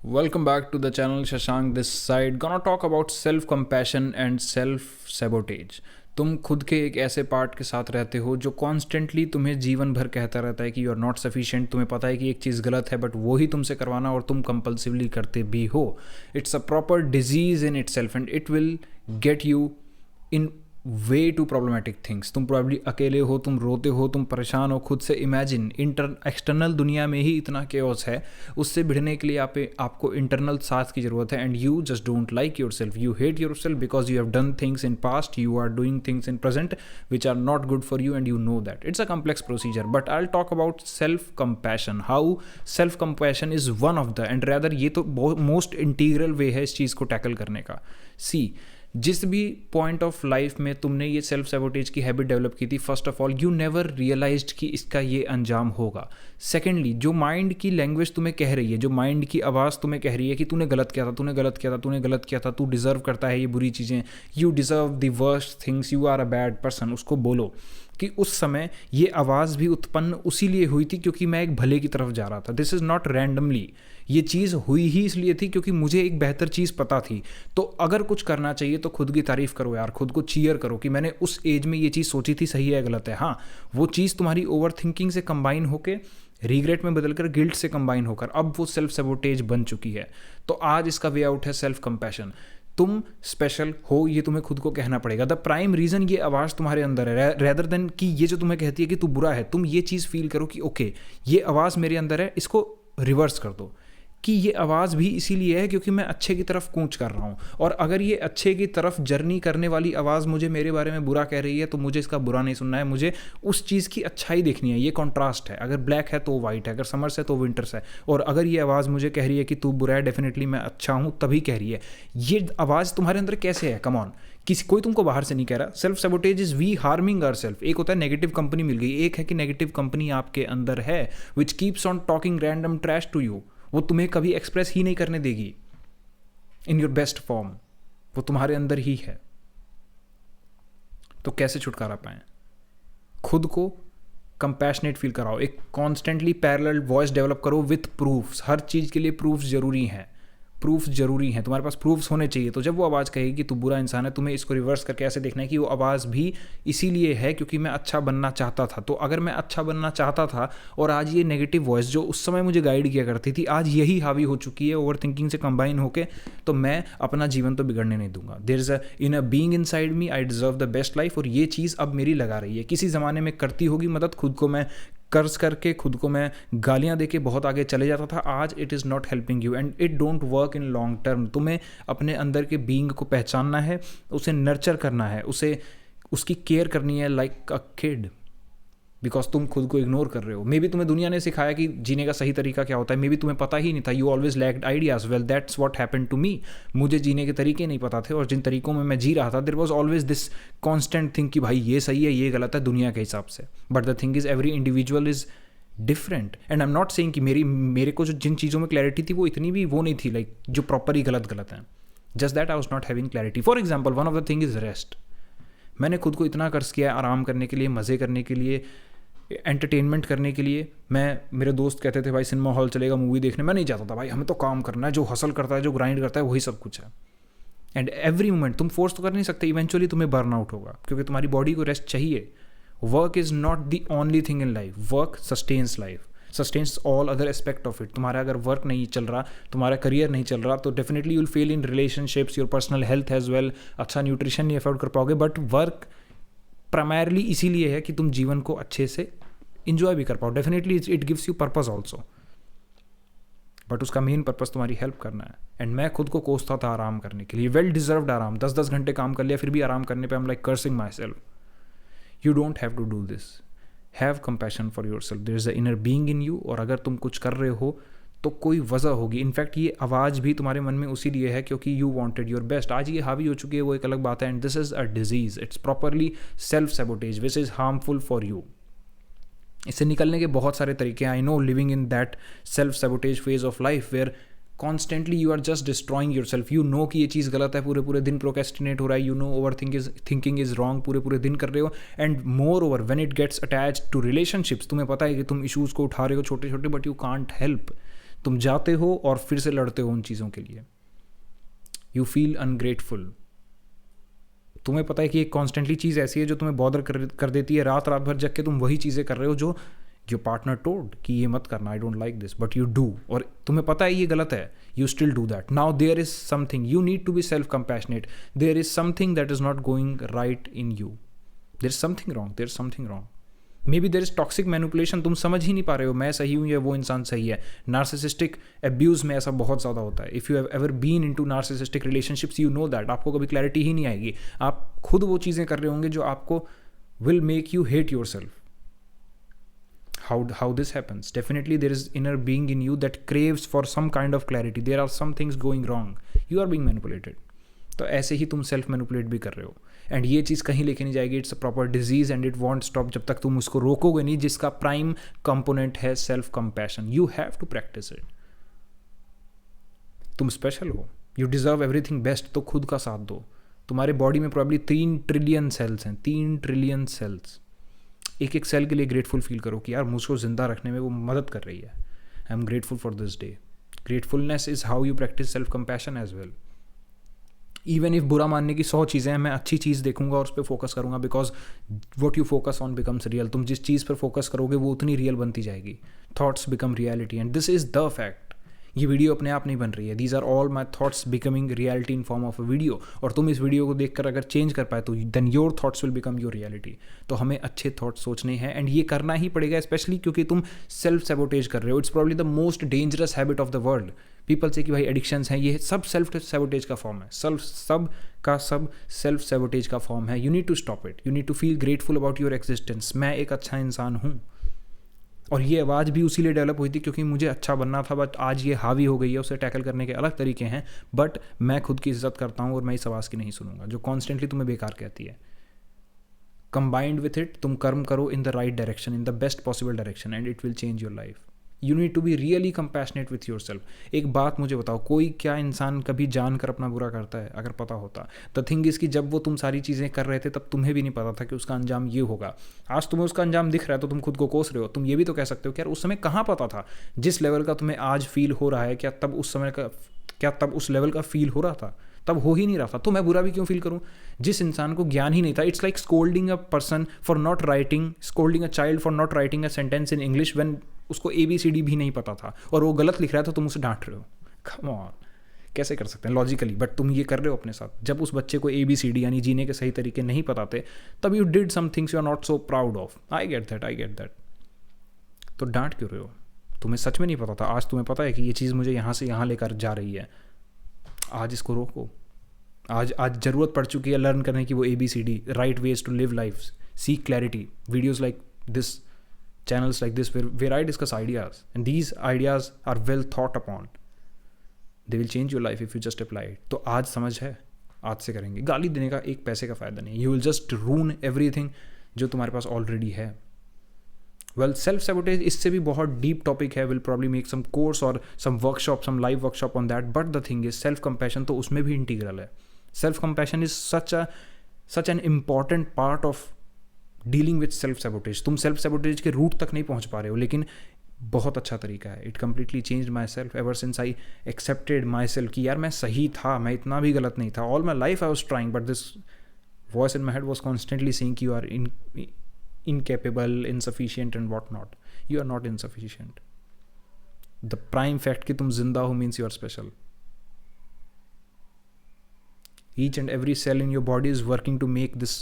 Welcome back to the channel. Shashank this side. Gonna talk about self compassion and self sabotage. तुम खुद के एक ऐसे part के साथ रहते हो जो कॉन्स्टेंटली तुम्हें जीवन भर कहता रहता है कि यू आर नॉट सफिशिएंट। तुम्हें पता है कि एक चीज़ गलत है बट वो ही तुमसे करवाना और तुम कंपल्सिवली करते भी हो। It's a proper disease in itself and it will get you in way to problematic things. तुम प्रॉब्ली अकेले हो, तुम रोते हो, तुम परेशान हो खुद से। इमेजिन एक्सटर्नल दुनिया में ही इतना केओस है, उससे भिड़ने के लिए आपको इंटरनल साथ की ज़रूरत है। And you just don't like yourself, you hate yourself because you have done things in past, you are doing things in present which are not good for you and you know that. It's a complex procedure but I will talk about self compassion, how self compassion is one of the end rather ये तो most integral वे है इस चीज़ को tackle करने का। सी, जिस भी point of life में तुमने ये सेल्फ सैबोटेज की हैबिट डेवलप की थी, first of all you never realised कि इसका ये अंजाम होगा। सेकेंडली, जो माइंड की लैंग्वेज तुम्हें कह रही है, जो माइंड की आवाज़ तुम्हें कह रही है कि तूने गलत किया था, तूने गलत किया था, तूने गलत किया था, तू डिज़र्व करता है ये बुरी चीज़ें, you deserve the worst things, you are a bad person, उसको बोलो कि उस समय ये आवाज़ भी उत्पन्न उसी लिए हुई थी क्योंकि मैं एक भले की तरफ जा रहा था। दिस इज़ नॉट रैंडमली, ये चीज़ हुई ही इसलिए थी क्योंकि मुझे एक बेहतर चीज़ पता थी। तो अगर कुछ करना चाहिए तो खुद की तारीफ़ करो यार, खुद को चीयर करो कि मैंने उस एज में ये चीज़ सोची थी, सही है गलत है। हाँ, वो चीज़ तुम्हारी ओवर थिंकिंग से कंबाइन होकर रिग्रेट में बदलकर गिल्ट से कंबाइन होकर अब वो सेल्फ सैबोटेज बन चुकी है। तो आज इसका वे आउट है सेल्फ कंपैशन। तुम स्पेशल हो, ये तुम्हें खुद को कहना पड़ेगा। द प्राइम रीज़न ये आवाज़ तुम्हारे अंदर है रेदर देन कि ये जो तुम्हें कहती है कि तू बुरा है। तुम ये चीज़ फील करो कि ओके, ये आवाज़ मेरे अंदर है, इसको रिवर्स कर दो कि ये आवाज़ भी इसीलिए है क्योंकि मैं अच्छे की तरफ कूच कर रहा हूँ। और अगर ये अच्छे की तरफ जर्नी करने वाली आवाज़ मुझे मेरे बारे में बुरा कह रही है तो मुझे इसका बुरा नहीं सुनना है, मुझे उस चीज़ की अच्छाई देखनी है। ये कॉन्ट्रास्ट है, अगर ब्लैक है तो वाइट है, अगर समर्स है तो विंटर्स है। और अगर ये आवाज़ मुझे कह रही है कि तू बुरा है, डेफिनेटली मैं अच्छा हूँ तभी कह रही है। ये आवाज़ तुम्हारे अंदर कैसे है? कम ऑन, कोई तुमको बाहर से नहीं कह रहा। Self sabotage is we harming ourself. एक होता है नेगेटिव कंपनी मिल गई, एक है कि नेगेटिव कंपनी आपके अंदर है which keeps on talking random trash to you. वो तुम्हें कभी एक्सप्रेस ही नहीं करने देगी इन योर बेस्ट फॉर्म, वो तुम्हारे अंदर ही है। तो कैसे छुटकारा पाएं? खुद को कंपैशनेट फील कराओ, एक कॉन्स्टेंटली पैरेलल वॉइस डेवलप करो विथ प्रूफ्स। हर चीज़ के लिए प्रूफ्स जरूरी हैं, प्रूफ्स जरूरी हैं, तुम्हारे पास प्रूफ्स होने चाहिए। तो जब वो आवाज़ कहेगी कि तू बुरा इंसान है, तुम्हें इसको रिवर्स करके ऐसे देखना है कि वो आवाज़ भी इसीलिए है क्योंकि मैं अच्छा बनना चाहता था। तो अगर मैं अच्छा बनना चाहता था और आज ये नेगेटिव वॉइस जो उस समय मुझे गाइड किया करती थी, आज यही हावी हो चुकी है ओवर थिंकिंग से कंबाइन होके, तो मैं अपना जीवन तो बिगड़ने नहीं दूंगा। There is in a being inside me, I deserve the best life. और ये चीज़ अब मेरी लगा रही है, किसी ज़माने में करती होगी मदद, खुद को मैं कर्ज करके, खुद को मैं गालियां देके बहुत आगे चले जाता था। आज it is not helping you and it don't work in long term. तुम्हें अपने अंदर के बीइंग को पहचानना है, उसे नर्चर करना है, उसकी केयर करनी है लाइक अ किड, बिकॉज तुम खुद को इग्नोर कर रहे हो। मे बी तुम्हें दुनिया ने सिखाया कि जीने का सही तरीका क्या होता है, मे बी तुम्हें पता ही नहीं था। You always lacked ideas. Well that's what happened to me. मुझे जीने के तरीके नहीं पता थे और जिन तरीकों में मैं जी रहा था, there was always this constant thing कि भाई ये सही है, ये गलत है दुनिया के हिसाब से। But the thing is every individual is different and I am not saying कि मेरे को जो जिन चीज़ों में क्लैरिटी थी वो इतनी भी वो नहीं थी लाइक जो प्रॉपर ही गलत गलत है। Just that I was not having clarity. For example, one of the thing is rest. मैंने खुद को इतना कर्ज किया है आराम करने के लिए, मज़े करने के लिए, एंटरटेनमेंट करने के लिए। मेरे दोस्त कहते थे भाई सिनेमा हॉल चलेगा मूवी देखने, मैं नहीं चाहता था। भाई हमें तो काम करना है, जो हसल करता है, जो ग्राइंड करता है, वही सब कुछ है। एंड एवरी मोमेंट तुम फोर्स तो कर नहीं सकते, इवेंचुअली तुम्हें बर्न आउट होगा क्योंकि तुम्हारी बॉडी को रेस्ट चाहिए। Work is not the only thing in life, work sustains life, sustains all other aspect of it. तुम्हारा अगर वर्क नहीं चल रहा, तुम्हारा करियर नहीं चल रहा, तो definitely you will fail in relationships, your personal health as well. अच्छा न्यूट्रिशन नहीं अफोर्ड कर पाओगे। बट वर्क प्राइमरली इसीलिए है कि तुम जीवन को अच्छे से इंजॉय भी कर पाओ। Definitely it gives you purpose also, but उसका मेन पर्पस तुम्हारी हेल्प करना है। एंड मैं खुद को कोसता था आराम करने के लिए, वेल डिजर्व्ड आराम। 10-10 घंटे काम कर लिया, फिर भी आराम करने पे I am like cursing myself. You don't have to do this. Have compassion for yourself. There is a inner being in you. और अगर तुम कुछ कर रहे हो तो कोई वजह होगी। इनफैक्ट ये आवाज़ भी तुम्हारे मन में उसी लिए है क्योंकि यू वांटेड योर बेस्ट। आज ये हावी हो चुकी है, वो एक अलग बात है। And this is a disease, it's properly self sabotage which is harmful for you. इससे निकलने के बहुत सारे तरीके हैं। I know, living in that self sabotage phase of life where constantly you are just destroying yourself. You know कि ये चीज़ गलत है, पूरे पूरे दिन प्रोकेस्टिनेट हो रहा है। You know over thinking is wrong, पूरे पूरे दिन कर रहे हो। And moreover when it gets attach to relationships, तुम्हें पता है कि तुम इशूज़ को उठा रहे हो छोटे छोटे, बट यू कांट हेल्प। तुम जाते हो और फिर से लड़ते हो उन चीज़ों के लिए। You feel ungrateful. तुम्हें पता है कि एक कॉन्स्टेंटली चीज़ ऐसी है जो तुम्हें बॉदर कर देती है, रात रात भर जग के तुम वही चीज़ें कर रहे हो जो योर पार्टनर टोल्ड कि ये मत करना, I don't like this, but you do, और तुम्हें पता है ये गलत है, you still do that. Now there is something, you need to be self compassionate, there is something that is not going right in you, there is something wrong, there is something wrong. Maybe there is toxic manipulation, तुम समझ ही नहीं पा रहे हो मैं सही हूँ या वो इंसान सही है। नार्सिसिस्टिक एब्यूज़ में ऐसा बहुत ज़्यादा होता है। If you have ever been into narcissistic relationships you know that, आपको कभी क्लैरिटी ही नहीं आएगी, आप खुद वो चीज़ें कर रहे होंगे जो आपको will make you hate your self. How this happens? Definitely there is inner being in you that craves for some kind of clarity. There are some things going wrong. You are being manipulated. तो ऐसे ही तुम self manipulate भी कर रहे हो, and ये चीज़ कहीं लेके नहीं जाएगी। It's a proper disease and it won't stop जब तक तुम उसको रोकोगे नहीं, जिसका प्राइम कंपोनेंट है self compassion. You have to practise it. तुम स्पेशल हो, यू डिजर्व एवरीथिंग बेस्ट, तो खुद का साथ दो। तुम्हारे बॉडी में प्रॉब्ली 3 ट्रिलियन सेल्स हैं, 3 ट्रिलियन सेल्स। एक एक सेल के लिए ग्रेटफुल फील करो कि यार मुझको ज़िंदा रखने में वो मदद कर रही है। I am grateful for this day. Gratefulness is how you practise self compassion as well. Even if बुरा मानने की 100 चीज़ें हैं, मैं अच्छी चीज़ देखूंगा और उस पर फोकस करूंगा, because what you focus on becomes real. तुम जिस चीज़ पर फोकस करोगे वो उतनी रियल बनती जाएगी। Thoughts become reality and this is the fact. ये वीडियो अपने आप नहीं बन रही है, these are all my thoughts becoming reality in form of a video. और तुम इस वीडियो को देखकर अगर चेंज कर पाए तो then your thoughts will become your reality. तो हमें अच्छे थॉट्स सोचने हैं, एंड ये करना ही पड़ेगा, स्पेशली क्योंकि तुम सेल्फ सैबोटेज कर रहे हो। It's probably the most dangerous habit of the world. People से कि भाई एडिक्शंस हैं, ये सब सेल्फ सैबोटेज का फॉर्म है, सब सेल्फ सैबोटेज का फॉर्म है। You need to stop it, you need to feel grateful about your existence. मैं एक अच्छा इंसान हूँ, और ये आवाज़ भी उसी लिए डेवलप हुई थी क्योंकि मुझे अच्छा बनना था, बट आज ये हावी हो गई है। उसे टैकल करने के अलग तरीके हैं, बट मैं खुद की इज्जत करता हूँ और मैं इस आवाज़ की नहीं सुनूंगा जो कॉन्स्टेंटली तुम्हें बेकार कहती है। कंबाइंड विथ इट तुम कर्म करो in the right direction, in the best possible direction, and it will change your life. You need to be really compassionate with yourself. एक बात मुझे बताओ, कोई क्या इंसान कभी जानकर अपना बुरा करता है? अगर पता होता, द थिंग इज़ कि जब वो तुम सारी चीज़ें कर रहे थे तब तुम्हें भी नहीं पता था कि उसका अंजाम ये होगा। आज तुम्हें उसका अंजाम दिख रहा है तो तुम खुद को कोस रहे हो। तुम ये भी तो कह सकते हो कि यार उस समय कहाँ पता था? जिस लेवल का तुम्हें आज फील हो रहा है, क्या तब उस लेवल का फील हो रहा था? तब हो ही नहीं रहा था, तो मैं बुरा भी क्यों फील करूं? जिस इंसान को ज्ञान ही नहीं था, it's like scolding a person for not writing, scolding a child for not writing a sentence in English when उसको ABCD भी नहीं पता था और वो गलत लिख रहा है तो तुम उसे डांट रहे हो। कम ऑन, कैसे कर सकते हैं लॉजिकली? बट तुम ये कर रहे हो अपने साथ। जब उस बच्चे को ABCD यानी जीने के सही तरीके नहीं पता थे, तब you did some things you are not so proud of. I get that. तो डांट क्यों रहे हो? तुम्हें सच में नहीं पता था, आज तुम्हें पता है कि ये चीज़ मुझे यहाँ से यहाँ लेकर जा रही है। आज इसको रोको। आज ज़रूरत पड़ चुकी है लर्न करने की वो ABCD, right ways to live life, seek clarity. Videos like this, channels like this where I discuss ideas, and these ideas are well thought upon. They will change your life if you just apply it. तो आज समझ है, आज से करेंगे। गाली देने का एक पैसे का फ़ायदा नहीं। You will just ruin everything जो तुम्हारे पास ऑलरेडी है। Well, self sabotage इससे भी बहुत डीप टॉपिक है। We'll probably make some course or some workshop, some live workshop on that. But the thing is, self compassion तो उसमें भी इंटीग्रल है। Self compassion is such an important part of dealing with self sabotage. तुम self sabotage के root तक नहीं पहुंच पा रहे हो, लेकिन बहुत अच्छा तरीका है। It completely change my self ever since I accepted my self कि यार मैं सही था, मैं इतना भी गलत नहीं था। All my life I was trying, but this voice in my head was constantly saying कि you are incapable, insufficient and what not. You are not insufficient. The prime fact कि तुम जिंदा हो means you are special. Each and every cell in your body is working to make this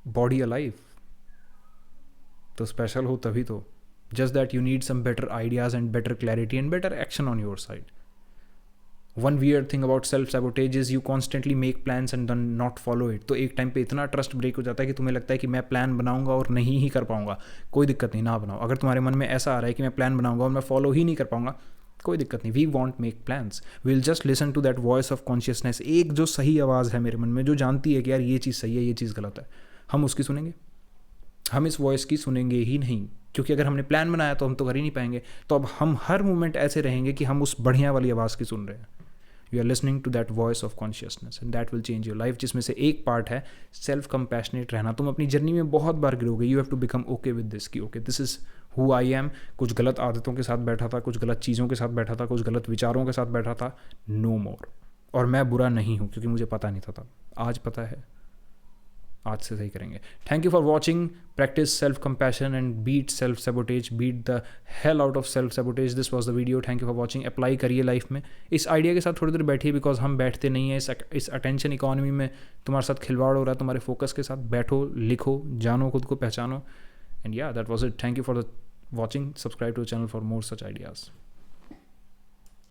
body alive. तो special हो तभी तो। Just that you need some better ideas and better clarity and better action on your side. One weird thing about self sabotage is you constantly make plans and then not follow it. तो एक time पे इतना trust break हो जाता है कि तुम्हें लगता है कि मैं प्लान बनाऊंगा और नहीं ही कर पाऊंगा। कोई दिक्कत नहीं, ना बनाओ। अगर तुम्हारे मन में ऐसा आ रहा है कि मैं प्लान बनाऊंगा और मैं फॉलो ही नहीं कर पाऊंगा, कोई दिक्कत नहीं। We won't make plans, will just listen to that voice of consciousness. एक जो सही आवाज़ है मेरे मन में जो जानती है कि यार ये चीज़ सही है, ये चीज़ गलत है, हम उसकी सुनेंगे। हम इस वॉइस की सुनेंगे ही नहीं, क्योंकि अगर हमने प्लान बनाया तो हम तो कर ही नहीं पाएंगे। तो अब हम हर मोमेंट ऐसे रहेंगे कि हम उस बढ़िया वाली आवाज़ की सुन रहे हैं। You are listening to that voice of consciousness and that will change your life, जिसमें से एक पार्ट है सेल्फ कंपैशनेट रहना। तुम अपनी जर्नी में बहुत बार गिरोगे। You have to become okay with this कि okay this is who I am, कुछ गलत आदतों के साथ बैठा था, कुछ गलत चीज़ों के साथ बैठा था, कुछ गलत विचारों के साथ बैठा था, नो मोर। और मैं बुरा नहीं हूँ क्योंकि मुझे पता नहीं था तब, आज पता है, आज से सही करेंगे। Thank you for watching. Practise self compassion and beat self sabotage, beat the hell out of self sabotage. This was the video, thank you for watching. Apply करिए लाइफ में, इस आइडिया के साथ थोड़ी देर बैठिए, बिकॉज हम बैठते नहीं हैं। इस अटेंशन इकॉनमी में तुम्हारे साथ खिलवाड़ हो रहा है, तुम्हारे फोकस के साथ बैठो, लिखो, जानो खुद को, पहचानो। And yeah that was it. Thank you for the watching. Subscribe to the channel for more such ideas.